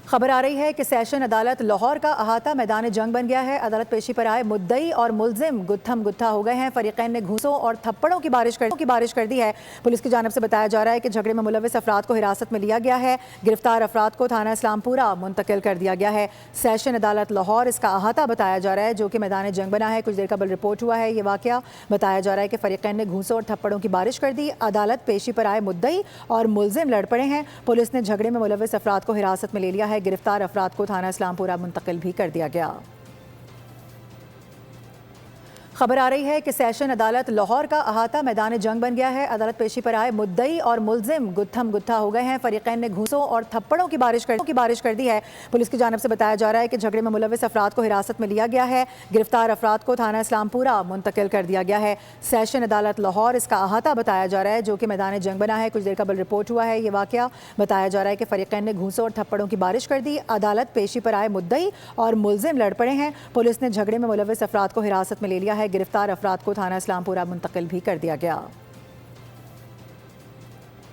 खबर आ रही है कि सेशन अदालत लाहौर का अहाता मैदान जंग बन गया है। अदालत पेशी पर आए मुद्दई और मुलजिम गुत्थम गुत्था हो गए हैं। फरीकैन ने घूंसों और थप्पड़ों की बारिश कर दी है। पुलिस की जानिब से बताया जा रहा है कि झगड़े में मुलविस अफराद को हिरासत में लिया गया है। गिरफ्तार अफराद को थाना इस्लामपुरा मुंतकिल कर दिया गया है। सेशन अदालत लाहौर इसका अहाता बताया जा रहा है, जो कि मैदान जंग बना है। कुछ देर कबल रिपोर्ट हुआ है। ये वाकया बताया जा रहा है कि फरीकैन ने घूंसों और थप्पड़ों की बारिश कर दी। अदालत पेशी पर आए मुद्दई और मुलजिम लड़ पड़े हैं। पुलिस ने झगड़े में मुलविस अफराद को हिरासत में ले लिया है। गिरफ्तार अफराद को थाना इस्लामपुरा मुंतकिल भी कर दिया गया। खबर आ रही है कि सेशन अदालत लाहौर का अहाता मैदान जंग बन गया है। अदालत पेशी पर आए मुद्दई और मुलजिम गुत्थम गुत्था हो गए हैं। फरीकैन ने घूंसों और थप्पड़ों की बारिश कर दी है। पुलिस की जानिब से बताया जा रहा है कि झगड़े में मुलविस अफराद को हिरासत में लिया गया है। गिरफ्तार अफराद को थाना इस्लामपुरा मुंतकिल कर दिया गया है। सेशन अदालत लाहौर इसका अहाता बताया जा रहा है, जो कि मैदान जंग बना है। कुछ देर कबल रिपोर्ट हुआ है। ये वाकया बताया जा रहा है कि फरीकैन ने घूंसों और थप्पड़ों की बारिश कर दी। अदालत पेशी पर आए मुद्दई और मुलजिम लड़ पड़े हैं। पुलिस ने झगड़े में मुलविस अफराद को हिरासत में ले लिया है। गिरफ्तार अफराद को थाना इस्लामपुरा मुंतकिल भी कर दिया गया।